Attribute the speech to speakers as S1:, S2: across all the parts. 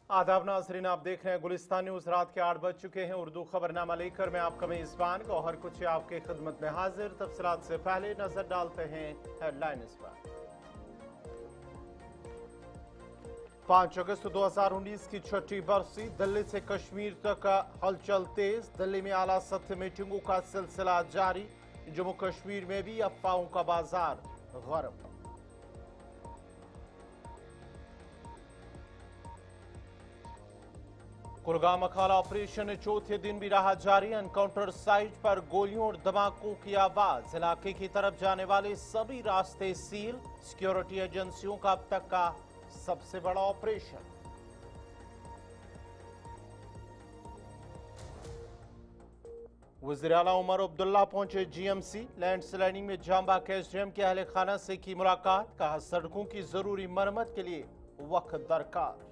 S1: आदाब नाज़रीन, आप देख रहे हैं गुलिस्तान न्यूज। रात के 8 बज चुके हैं। उर्दू खबरनामा लेकर मैं आपका मेजबान गौहर कुछ आपके खिदमत में हाजिर। तफसीलात से पहले नजर डालते हैं हेडलाइंस पर। 5 अगस्त 2019 की छठी बरसी, दिल्ली से कश्मीर तक हलचल तेज। दिल्ली में आला सतह मीटिंगों का सिलसिला जारी। जम्मू कश्मीर में भी अफवाहों का बाजार गर्म। कुलगाम अखाड़ा ऑपरेशन चौथे दिन भी रहा जारी। एनकाउंटर साइट पर गोलियों और धमाकों की आवाज। इलाके की तरफ जाने वाले सभी रास्ते सील। सिक्योरिटी एजेंसियों का अब तक का सबसे बड़ा ऑपरेशन। वज़ीर आला उमर अब्दुल्ला पहुंचे जीएमसी। लैंड स्लाइडिंग में जामबाग एसडीएम के अहले खाना से की मुलाकात। कहा सड़कों की जरूरी मरम्मत के लिए वक्त दरकार।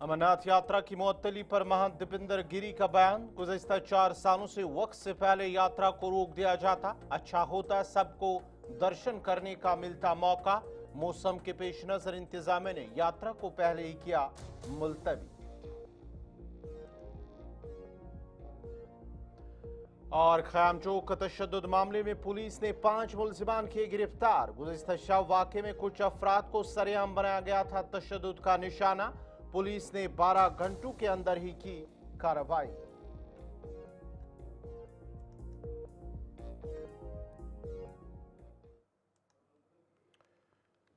S1: अमरनाथ यात्रा की मुअत्तली पर महंत दीपेंद्र गिरी का बयान। गुज़श्ता 4 सालों से वक्त से पहले यात्रा को रोक दिया जाता। अच्छा होता सबको दर्शन करने का मिलता मौका। मौसम के पेश नजर इंतजामिया ने यात्रा को पहले ही किया मुलतवी। और ख़याम चौक तशद्दुद मामले में पुलिस ने 5 मुलजिमान किए गिरफ्तार। गुज़श्ता शब वाक़े में कुछ अफराद को सरेआम बनाया गया था तशद्दुद का निशाना। पुलिस ने 12 घंटों के अंदर ही की कार्रवाई।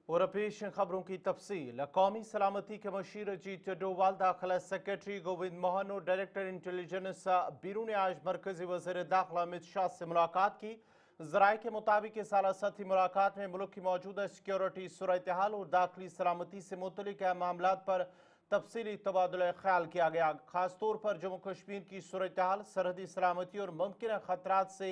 S1: और पेश खबरों की तफसील। कौमी सलामती के मशीर अजीत डोवाल, दाखिला सेक्रेटरी गोविंद मोहन और डायरेक्टर इंटेलिजेंस ब्यूरो ने आज मरकजी वज़ीर दाखिला अमित शाह से मुलाकात की। जराये के मुताबिक इस आला सतही मुलाकात में मुल्क की मौजूदा सिक्योरिटी सूरत हाल और दाखिली सलामती से मुतल्लिक़ मामला पर तफसीली तबादला ख्याल किया गया। खासतौर पर जम्मू कश्मीर की सूरत हाल, सरहदी सलामती और मुमकिन खतरात से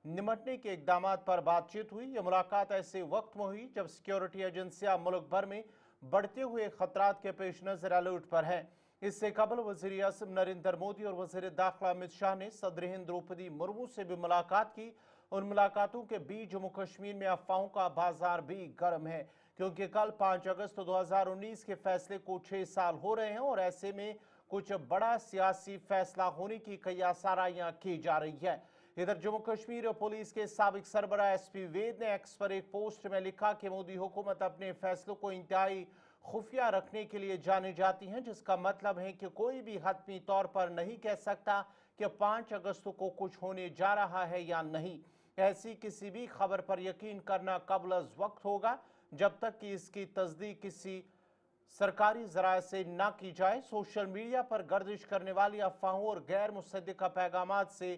S1: निमटने के इकदाम पर बातचीत हुई। यह मुलाकात ऐसे वक्त में हुई जब सिक्योरिटी एजेंसियां मुल्क भर में बढ़ते हुए खतरात के पेश नजर अलर्ट पर हैं। इससे कबल वज़ीर आज़म नरेंद्र मोदी और वज़ीर दाखिला अमित शाह ने सदर हिंद द्रौपदी मुर्मू से भी मुलाकात की। उन मुलाकातों के बीच जम्मू कश्मीर में अफवाहों का बाजार भी गर्म है, क्योंकि कल 5 अगस्त 2019 के फैसले को 6 साल हो रहे हैं और ऐसे में कुछ बड़ा सियासी फैसला होने की कई आसाराइयां की जा रही है। इधर जम्मू कश्मीर पुलिस के साबिक सरबराह एसपी वेद ने एक्स पर एक पोस्ट में लिखा कि मोदी हुकूमत अपने फैसलों को इंतहाई खुफिया रखने के लिए जानी जाती है, जिसका मतलब है कि कोई भी हतमी तौर पर नहीं कह सकता कि 5 अगस्त को कुछ होने जा रहा है या नहीं। ऐसी किसी भी खबर पर यकीन करना कबल अज़ वक्त होगा जब तक कि इसकी तस्दीक किसी सरकारी जराये से न की जाए। सोशल मीडिया पर गर्दिश करने वाली अफवाहों और गैर मुसद्दिका पैगामात से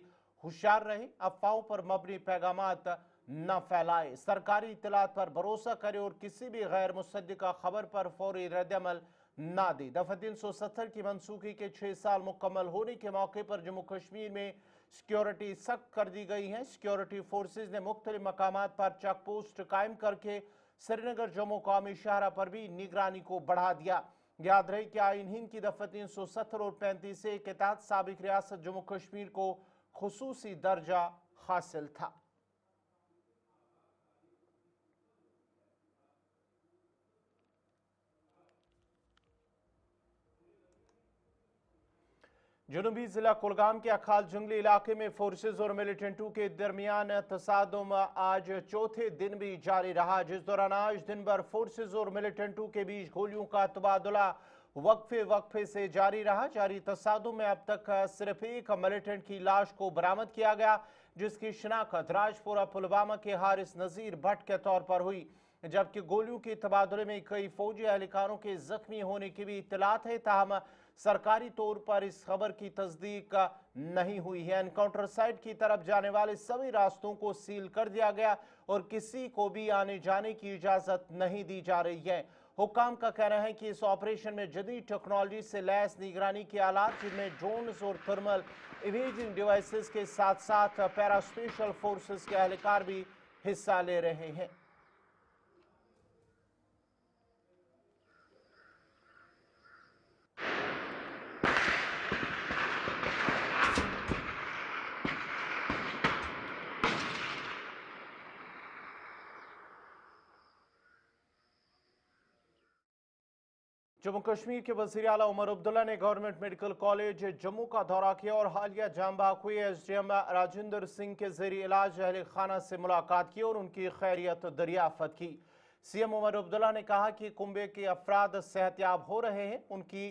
S1: होशियार रहे। अफवाहों पर मबनी पैगामात न फैलाए, सरकारी इत्तलात पर भरोसा करे और किसी भी गैर मुसद्दिका खबर पर फौरी रद्दअमल न दे। दफा 370 की मनसूखी के 6 साल मुकम्मल होने के मौके पर जम्मू कश्मीर में सिक्योरिटी सख्त कर दी गई है। सिक्योरिटी फोर्सेज ने मुख्तलिफ मकामात पर चेक पोस्ट कायम करके श्रीनगर जम्मू कौमी शाहरा पर भी निगरानी को बढ़ा दिया। याद रहे कि आइन हिंद की दफा 370 और 35 के तहत साबिक रियासत जम्मू कश्मीर को खुसूसी दर्जा हासिल था। जनूबी जिला कुलगाम के अखाल जंगली इलाके में फोर्सेज और मिलिटेंटों के दरमियान तसादुम आज चौथे दिन भी जारी रहा, जिस दौरान आज दिन भर फोर्सेज और मिलिटेंटों के बीच गोलियों का तबादला वक्फे वक्फे से जारी रहा। जारी तसादुम में अब तक सिर्फ एक मिलिटेंट की लाश को बरामद किया गया, जिसकी शिनाख्त राजपुरा पुलवामा के हारिस नजीर भट्ट के तौर पर हुई, जबकि गोलियों के तबादले में कई फौजी एहलकारों के जख्मी होने की भी इत्तलात है। ताहम सरकारी तौर पर इस खबर की तस्दीक नहीं हुई है। एनकाउंटर साइट की तरफ जाने वाले सभी रास्तों को सील कर दिया गया और किसी को भी आने जाने की इजाजत नहीं दी जा रही है। हुक्काम का कहना है कि इस ऑपरेशन में जदीद टेक्नोलॉजी से लैस निगरानी के आलात, जिनमें ड्रोन्स और थर्मल इमेजिंग डिवाइसेस के साथ साथ पैरा स्पेशल फोर्सेस के एहलकार भी हिस्सा ले रहे हैं। जम्मू कश्मीर के वज़ीर आला उमर अब्दुल्ला ने गवर्नमेंट मेडिकल कॉलेज जम्मू का दौरा किया और हालिया जाम बहक हुए SDM राजेंद्र सिंह के ज़ेरी इलाज अहल खाना से मुलाकात की और उनकी खैरियत दरियाफत की। CM उमर अब्दुल्ला ने कहा कि कुंबे के अफराद सेहतयाब हो रहे हैं, उनकी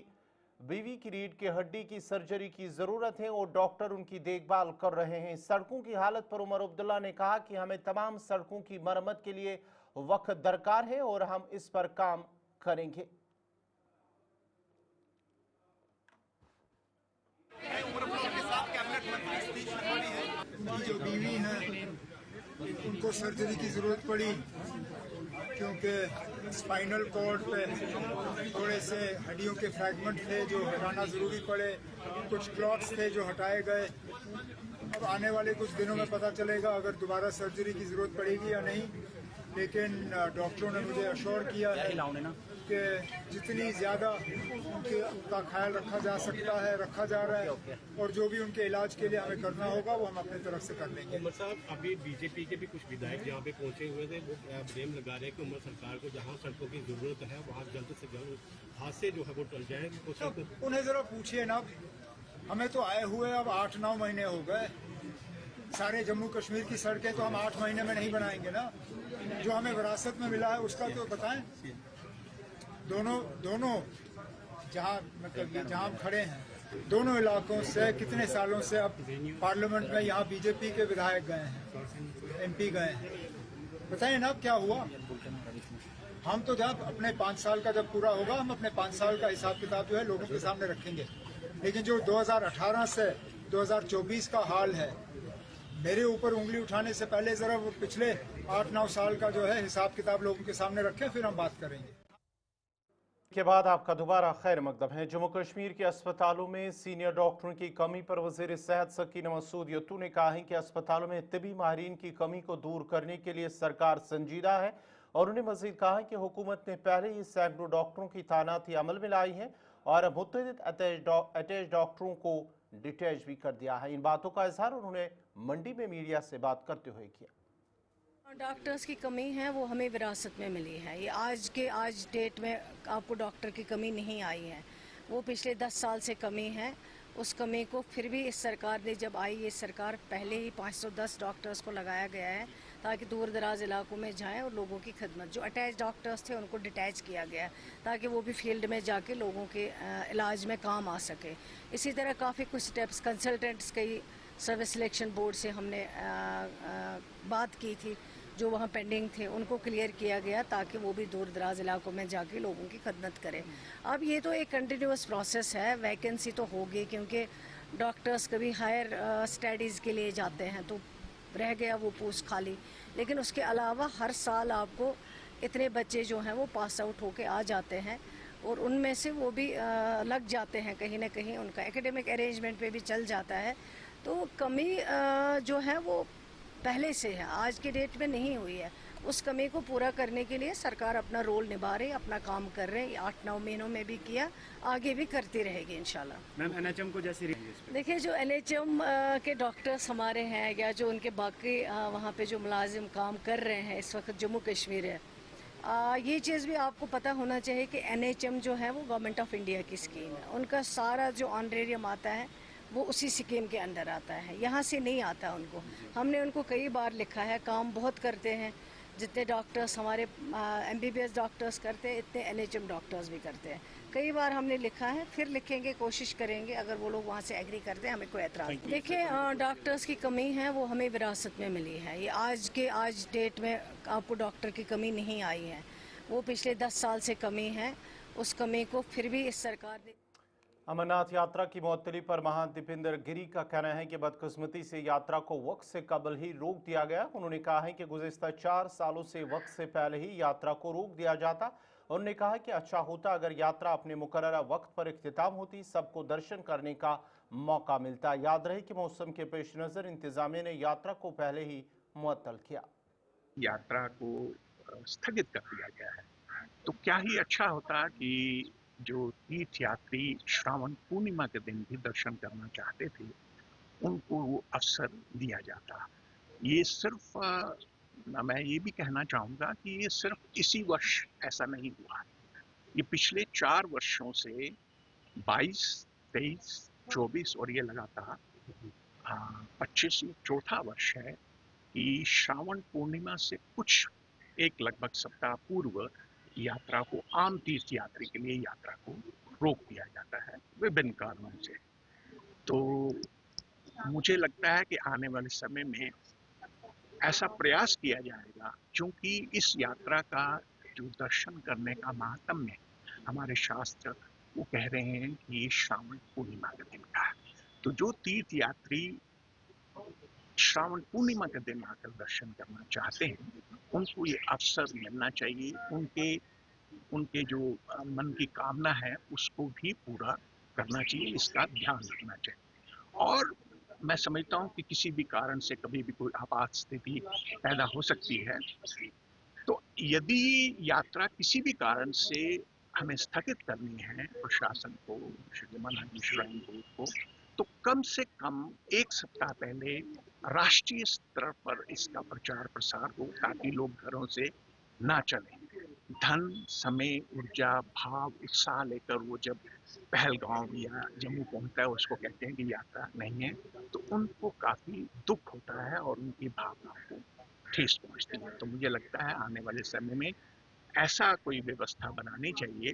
S1: बीवी की रीढ़ की हड्डी की सर्जरी की ज़रूरत है और डॉक्टर उनकी देखभाल कर रहे हैं। सड़कों की हालत पर उमर अब्दुल्ला ने कहा कि हमें तमाम सड़कों की मरम्मत के लिए वक्त दरकार है और हम इस पर काम करेंगे।
S2: उनकी जो बीवी हैं उनको सर्जरी की ज़रूरत पड़ी क्योंकि स्पाइनल कॉर्ड पे थोड़े से हड्डियों के फ्रैगमेंट थे जो हटाना ज़रूरी पड़े, कुछ क्लॉट्स थे जो हटाए गए। अब आने वाले कुछ दिनों में पता चलेगा अगर दोबारा सर्जरी की ज़रूरत पड़ेगी या नहीं, लेकिन डॉक्टरों ने मुझे अश्योर किया है कि जितनी ज़्यादा उनका ख्याल रखा जा सकता है रखा जा रहा है और जो भी उनके इलाज के लिए हमें करना होगा वो हम अपनी तरफ से कर लेंगे।
S3: उमर साहब, अभी बीजेपी के भी कुछ विधायक यहाँ पे पहुंचे हुए थे, वो ब्लेम लगा रहे हैं कि उमर सरकार को जहाँ सड़कों की जरूरत है वहाँ जल्द से जल्द हादसे जो है वो टल जाए।
S2: उन्हें ज़रा पूछिए ना, हमें तो आए हुए अब 8-9 महीने हो गए। सारे जम्मू कश्मीर की सड़कें तो हम 8 महीने में नहीं बनाएंगे ना, जो हमें विरासत में मिला है उसका तो बताएं। दोनों जहाँ मतलब जहाँ हम खड़े हैं दोनों इलाकों से कितने सालों से अब पार्लियामेंट में यहाँ बीजेपी के विधायक गए हैं, MP गए हैं, बताइए ना क्या हुआ। हम तो जब अपने 5 साल का जब पूरा होगा हम अपने 5 साल का हिसाब किताब जो है लोगों के सामने रखेंगे, लेकिन जो 2018 से 2024 का हाल है, मेरे ऊपर उंगली उठाने से पहले जरा वो पिछले 8-9 साल का जो है हिसाब किताब लोगों के सामने रखें, फिर हम बात करेंगे।
S1: के बाद आपका दोबारा खैर मकदम है। जम्मू कश्मीर के अस्पतालों में सीनियर डॉक्टरों की कमी पर वज़ीर सेहत सकीना मसूद यत्तू ने कहा है कि अस्पतालों में तिबी माहिरीन की कमी को दूर करने के लिए सरकार संजीदा है और उन्हें मजीद कहा है कि हुकूमत ने पहले ही सैकड़ों डॉक्टरों की तैनाती अमल में लाई है और मुतअद्दिद अटैच डॉक्टरों को डिटैच भी कर दिया है। इन बातों का इजहार उन्होंने मंडी में मीडिया से बात करते हुए किया।
S4: डॉक्टर्स की कमी है वो हमें विरासत में मिली है, ये आज डेट में आपको डॉक्टर की कमी नहीं आई है, वो पिछले 10 साल से कमी है। उस कमी को फिर भी इस सरकार ने जब आई, ये सरकार पहले ही 510 डॉक्टर्स को लगाया गया है ताकि दूर दराज इलाकों में जाएं और लोगों की खिदमत, जो अटैच डॉक्टर्स थे उनको डिटैच किया गया है ताकि वो भी फील्ड में जाके लोगों के इलाज में काम आ सके। इसी तरह काफ़ी कुछ स्टेप्स कंसल्टेंट्स कई सर्विस सिलेक्शन बोर्ड से हमने बात की थी जो वहाँ पेंडिंग थे, उनको क्लियर किया गया ताकि वो भी दूर दराज इलाकों में जाके लोगों की खिदमत करें। अब ये तो एक कंटिन्यूस प्रोसेस है, वैकेंसी तो होगी क्योंकि डॉक्टर्स कभी हायर स्टडीज़ के लिए जाते हैं तो रह गया वो पोस्ट खाली, लेकिन उसके अलावा हर साल आपको इतने बच्चे जो हैं वो पास आउट होके आ जाते हैं और उनमें से वो भी लग जाते हैं कहीं ना कहीं, उनका एकेडमिक अरेंजमेंट पे भी चल जाता है। तो कमी जो है वो पहले से है, आज के डेट में नहीं हुई है। उस कमी को पूरा करने के लिए सरकार अपना रोल निभा रही, अपना काम कर रहे हैं। 8-9 महीनों में भी किया, आगे भी करती रहेगी इंशाल्लाह।
S3: मैम, NHM को जैसे
S4: देखिए जो NHM के डॉक्टर्स हमारे हैं या जो उनके बाकी वहाँ पे जो मुलाजिम काम कर रहे हैं इस वक्त जम्मू कश्मीर है, ये चीज़ भी आपको पता होना चाहिए कि NHM जो है वो गवर्नमेंट ऑफ इंडिया की स्कीम है, उनका सारा जो ऑनरेरियम आता है वो उसी स्कीम के अंदर आता है, यहाँ से नहीं आता उनको। हमने उनको कई बार लिखा है, काम बहुत करते हैं, जितने डॉक्टर्स हमारे MBBS डॉक्टर्स करते हैं इतने NHM डॉक्टर्स भी करते हैं। कई बार हमने लिखा है, फिर लिखेंगे, कोशिश करेंगे, अगर वो लोग वहाँ से एग्री करते हैं हमें कोई एतराज़ नहीं। देखिए डॉक्टर्स की कमी है वो हमें विरासत में मिली है, ये आज डेट में आपको डॉक्टर की कमी नहीं आई है, वो पिछले 10 साल से कमी है। उस कमी को फिर भी इस सरकार ने
S1: अमरनाथ यात्रा की मुअत्तली पर महंत दीपेंद्र गिरी का कहना है कि बदकिस्मती से यात्रा को वक्त से कबल ही रोक दिया गया। उन्होंने कहा है कि गुज़िश्ता 4 सालों से वक्त से पहले ही यात्रा को रोक दिया जाता। उन्होंने कहा कि अच्छा होता अगर यात्रा अपने मुकर्ररा वक्त पर इख्तिताम होती, सबको दर्शन करने का मौका मिलता। याद रहे कि मौसम के पेश नज़र इंतजामिया ने यात्रा को पहले ही मुअत्तल किया।
S5: यात्रा को स्थगित कर दिया गया है, तो क्या ही अच्छा होता कि जो तीर्थ यात्री श्रावण पूर्णिमा के दिन भी दर्शन करना चाहते थे उनको वो अवसर दिया जाता। ये सिर्फ मैं ये भी कहना चाहूँगा कि ये सिर्फ इसी वर्ष ऐसा नहीं हुआ, ये पिछले 4 वर्षों से 22, 23, 24 और ये लगातार 25 चौथा वर्ष है कि श्रावण पूर्णिमा से कुछ एक लगभग सप्ताह पूर्व यात्रा को, आम तीर्थ यात्री के लिए यात्रा को रोक दिया जाता है विभिन्न कारणों से। तो मुझे लगता है कि आने वाले समय में ऐसा प्रयास किया जाएगा, क्योंकि इस यात्रा का जो दर्शन करने का महात्म्य है, हमारे शास्त्र वो कह रहे हैं कि ये श्रावण पूर्णिमा के दिन का है। तो जो तीर्थ यात्री श्रावण पूर्णिमा के दिन आकर दर्शन करना चाहते हैं, उनको ये अवसर मिलना चाहिए। उनके जो मन की कामना है उसको भी पूरा करना चाहिए, इसका ध्यान रखना चाहिए। और मैं समझता हूँ कि किसी भी कारण से कभी भी कोई आपात स्थिति पैदा हो सकती है, तो यदि यात्रा किसी भी कारण से हमें स्थगित करनी है प्रशासन को, श्री महाराज श्राइन बोर्ड को, तो कम से कम 1 सप्ताह पहले राष्ट्रीय स्तर पर इसका प्रचार प्रसार हो, ताकि लोग घरों से ना चलें। धन, समय, ऊर्जा, भाव, उत्साह लेकर वो जब पहलगांव या जम्मू पहुंचता है, उसको कहते हैं कि यात्रा नहीं है, तो उनको काफी दुख होता है और उनकी भावनाओं को ठेस पहुंचती है। तो मुझे लगता है आने वाले समय में ऐसा कोई व्यवस्था बनानी चाहिए।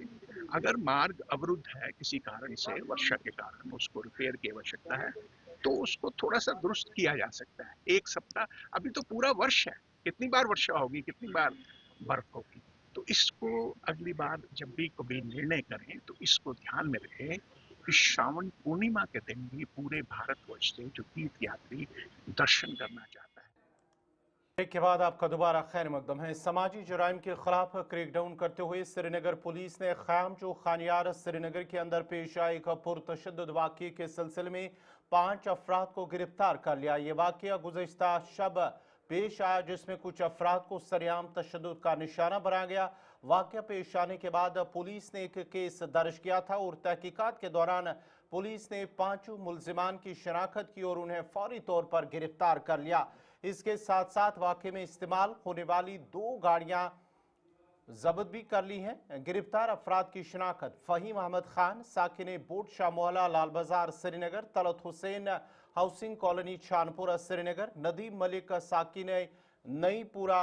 S5: अगर मार्ग अवरुद्ध है किसी कारण से, वर्षा के कारण उसको रिपेयर की आवश्यकता है, तो उसको थोड़ा सा दुरुस्त किया जा सकता है। 1 सप्ताह, अभी तो पूरा वर्ष है, कितनी बार वर्षा होगी, कितनी बार बर्फ होगी। तो इसको अगली बार जब भी कभी निर्णय करें तो इसको ध्यान में रखें कि श्रावण पूर्णिमा के दिन भी पूरे भारतवर्ष से जो तीर्थ यात्री दर्शन करना चाहता है।
S1: ब्रेक के बाद आपका दोबारा खैर मकदम है। समाजी जराइम के खिलाफ क्रैकडाउन करते हुए श्रीनगर पुलिस ने ख़याम जो खानियार श्रीनगर के अंदर पेश आए एक पुरतशद्दुद वाक़े के सिलसिले में 5 अफराद को गिरफ्तार कर लिया। ये वाक़या गुज़श्ता शब पेश आया, जिसमें कुछ अफराद को सरेआम तशद्दुद का निशाना बनाया गया। वाक़या पेश आने के बाद पुलिस ने एक केस दर्ज किया था और तहकीकात के दौरान पुलिस ने 5 मुल्जिमान की शनाख्त की और उन्हें फौरी तौर पर गिरफ्तार कर लिया। इसके साथ साथ वाक़े में इस्तेमाल होने वाली 2 गाड़ियां जब्त भी कर ली हैं। गिरफ्तार अफराद की शनाख्त फ़हीम अहमद खान साकिन बोट शाह मोहल्ला लाल बाजार श्रीनगर, तलत हुसैन हाउसिंग कॉलोनी छानपुरा श्रीनगर, नदीम मलिक साकिन नईपुरा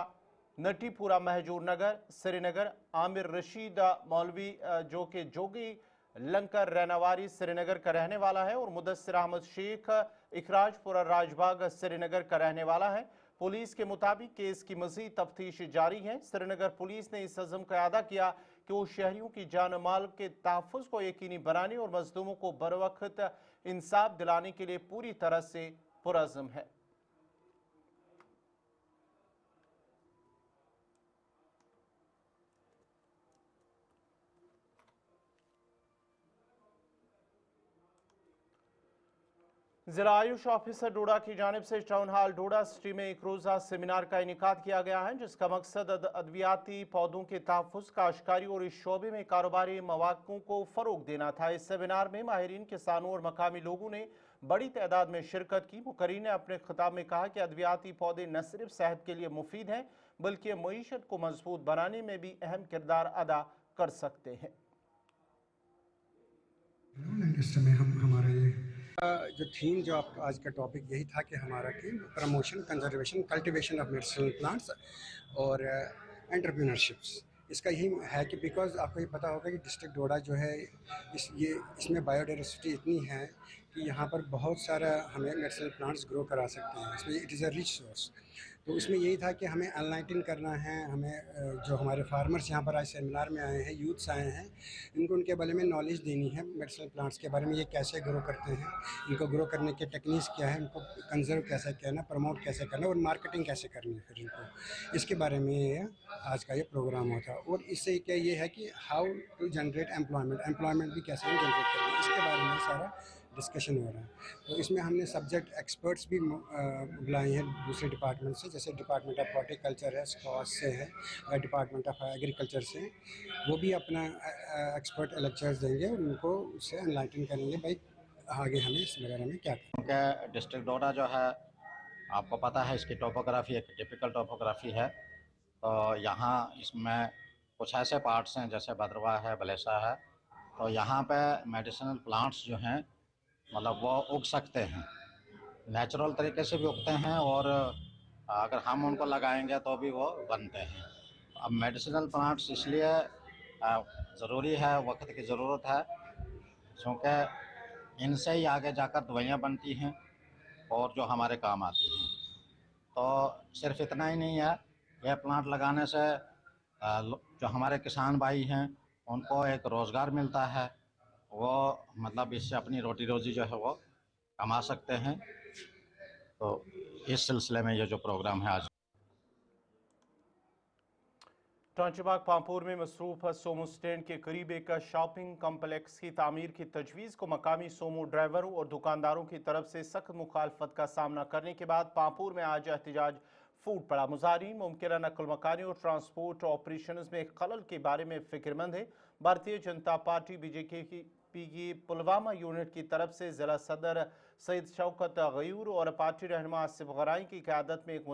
S1: नटीपुरा महजूर नगर श्रीनगर, आमिर रशीद मौलवी जो कि जोगी लंकर रहनावारी श्रीनगर का रहने वाला है और मुदस्सिर अहमद शेख इखराजपुरा राजबाग श्रीनगर का रहने वाला है। पुलिस के मुताबिक केस की मज़ीद तफ्तीश जारी है। श्रीनगर पुलिस ने इस अज़्म का अदा किया कि वो शहरियों की जान माल के तहफ़्फ़ुज़ को यकीनी बनाने और मज़लूमों को बरवक्त इंसाफ दिलाने के लिए पूरी तरह से पुरअज़्म है। जिला आयुष ऑफिसर डोडा की जानिब से टाउन हॉल डोडा सिटी में एक रोज़ा सेमिनार का इनेकाद किया गया है, जिसका मकसद अद्वियाती पौधों के तहफ़्फ़ुज़, काश्तकारी और इस शोबे में कारोबारी मौक़ों को फ़रोग़ देना था। इस सेमिनार में माहिरीन, किसानों और मकामी लोगों ने बड़ी तादाद में शिरकत की। मुकर्रीन ने अपने खिताब में कहा कि अद्वियाती पौधे न सिर्फ सेहत के लिए मुफीद हैं, बल्कि मईशत को मजबूत बनाने में भी अहम किरदार अदा कर सकते हैं।
S6: इस समय हमारा ये जो थीम, जो आज का टॉपिक यही था कि हमारा कि promotion, conservation, cultivation of medicinal plants और एंटरप्रेन्योरशिप्स। इसका यही है कि बिकॉज आपको ये पता होगा कि डिस्ट्रिक्ट डोडा जो है इसमें बायोडाइवर्सिटी इतनी है कि यहाँ पर बहुत सारा हमें मेडिसिनल प्लांट्स ग्रो करा सकते हैं। इसमें it is a rich source. तो इसमें यही था कि हमें एनलाइटन करना है, हमें जो हमारे फार्मर्स यहाँ पर आज सेमिनार में आए हैं, यूथ्स आए हैं, इनको उनके बारे में नॉलेज देनी है मेडिसिनल प्लांट्स के बारे में, ये कैसे ग्रो करते हैं, इनको ग्रो करने के टेक्निक्स क्या है, इनको कंजर्व कैसे करना, प्रमोट कैसे करना और मार्केटिंग कैसे करनी है फिर इनको, इसके बारे में ये आज का ये प्रोग्राम होता। और इससे क्या ये है कि हाउ टू जनरेट एम्प्लॉयमेंट भी कैसे हम जनरेट करेंगे, इसके बारे में सारा डिस्कशन हो रहा है। तो इसमें हमने सब्जेक्ट एक्सपर्ट्स भी बुलाए हैं दूसरे डिपार्टमेंट से, जैसे डिपार्टमेंट ऑफ हॉर्टिकल्चर है, स्कॉस से है, डिपार्टमेंट ऑफ एग्रीकल्चर से, वो भी अपना एक्सपर्ट लेक्चर्स देंगे और उनको उससे एनलाइटन करेंगे भाई आगे हमें इस वगैरह में क्या
S7: क्योंकि डिस्ट्रिक्ट डोडा जो है आपको पता है, इसकी टोपोग्राफी एक टिपिकल टोपोग्राफी है। तो यहाँ इसमें कुछ ऐसे पार्ट्स हैं जैसे भद्रवाह है, बलेसा है, तो यहाँ पे मेडिसिनल प्लांट्स जो हैं मतलब वो उग सकते हैं, नेचुरल तरीके से भी उगते हैं और अगर हम उनको लगाएंगे तो भी वो बनते हैं। अब मेडिसिनल प्लांट्स इसलिए ज़रूरी है, वक्त की ज़रूरत है, क्योंकि इनसे ही आगे जाकर दवाइयाँ बनती हैं और जो हमारे काम आती हैं। तो सिर्फ इतना ही नहीं है, यह प्लांट लगाने से जो हमारे किसान भाई हैं उनको एक रोज़गार मिलता है, वो मतलब इससे अपनी रोटी रोजी जो है वो कमा सकते हैं। तो इस सिलसिले में ये जो प्रोग्राम है आज
S1: टांचीबाग पामपुर में मसरूफ सोमो स्टैंड के करीब एक शॉपिंग कम्प्लेक्स की तामीर की तजवीज़ को मकामी सोमो ड्राइवरों और दुकानदारों की तरफ से सख्त मुखालफत का सामना करने के बाद पामपुर में आज एहतजाज फूट पड़ा। मुजाहिरीन मुमकिन नकल मकानी और ट्रांसपोर्ट ऑपरेशन में खलल के बारे में फिक्रमंद है। भारतीय जनता पार्टी बीजेपी की पुलवामा यूनिट की तरफ से जिला सदर सईद शौकत गयूर और पार्टी रहनुमा आसिफ गराई की क़यादत में एक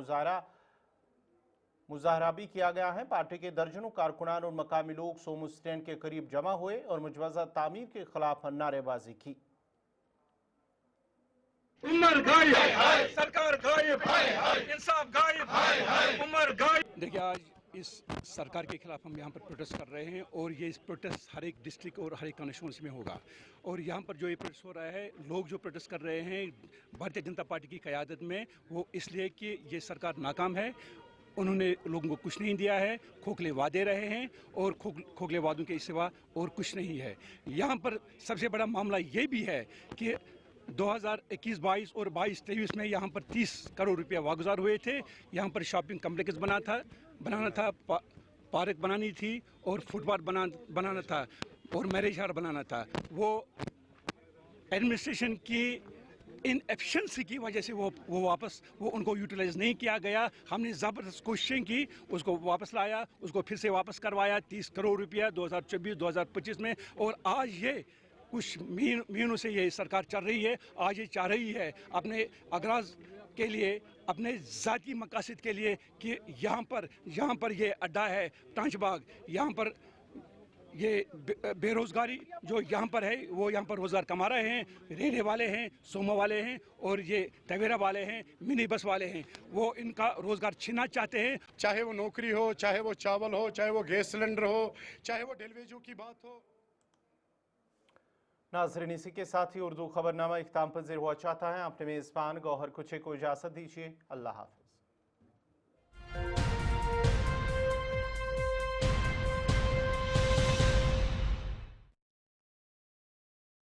S1: मुजाहरा भी किया गया है। पार्टी के दर्जनों कारकुनान और मकामी लोग सोमो स्टैंड के करीब जमा हुए और मुजवजा तामीर के खिलाफ नारेबाजी की।
S8: उमर गायब, सरकार गायब, इंसाफ गायब, उमर गायब। देखिए, आज इस सरकार के खिलाफ हम यहाँ पर प्रोटेस्ट कर रहे हैं और ये इस प्रोटेस्ट हर एक डिस्ट्रिक्ट और हर एक कॉन्स्टिट्यूंसी में होगा। और यहाँ पर जो ये प्रोटेस्ट हो रहा है, लोग जो प्रोटेस्ट कर रहे हैं भारतीय जनता पार्टी की क़यादत में, वो इसलिए कि ये सरकार नाकाम है, उन्होंने लोगों को कुछ नहीं दिया है, खोखले वादे रहे हैं और खोखले वादों के सिवा और कुछ नहीं है। यहाँ पर सबसे बड़ा मामला ये भी है कि 2021-22 और 22-23 में यहाँ पर 30 करोड़ रुपया वागुजार हुए थे। यहाँ पर शॉपिंग कम्प्लेक्स बनाना था, पार्क बनानी थी और फुटपाथ बनाना था और मैरिज हॉल बनाना था। वो एडमिनिस्ट्रेशन की इन एफिशिएंसी की वजह से वो उनको यूटिलाइज नहीं किया गया। हमने ज़बरदस्त कोशिशें की, उसको वापस लाया, उसको फिर से वापस करवाया 30 करोड़ रुपया 2024-2025 में। और आज ये कुछ महीनों से ये सरकार चल रही है, आज ये चाह रही है अपने अगराज के लिए, अपने ज़ाती मकासद के लिए कि यहाँ पर ये अड्डा है टांचबाग, यहाँ पर ये बेरोज़गारी जो यहाँ पर है वो यहाँ पर रोज़गार कमा रहे हैं, रेहड़े वाले हैं, सोमो वाले हैं और ये तवेरा वाले हैं, मिनी बस वाले हैं, वो इनका रोज़गार छीनना चाहते हैं।
S9: चाहे वो नौकरी हो, चाहे वो चावल हो, चाहे वो गैस सिलेंडर हो, चाहे वो डेलीवेजों की बात हो।
S1: नाज़रीन, इसी के साथ ही उर्दू खबरनामा इख्तिताम पज़ीर हुआ चाहता है। अपने मेज़बान गौहर कुछे को इजाज़त दीजिए। अल्लाह हाफ़िज़।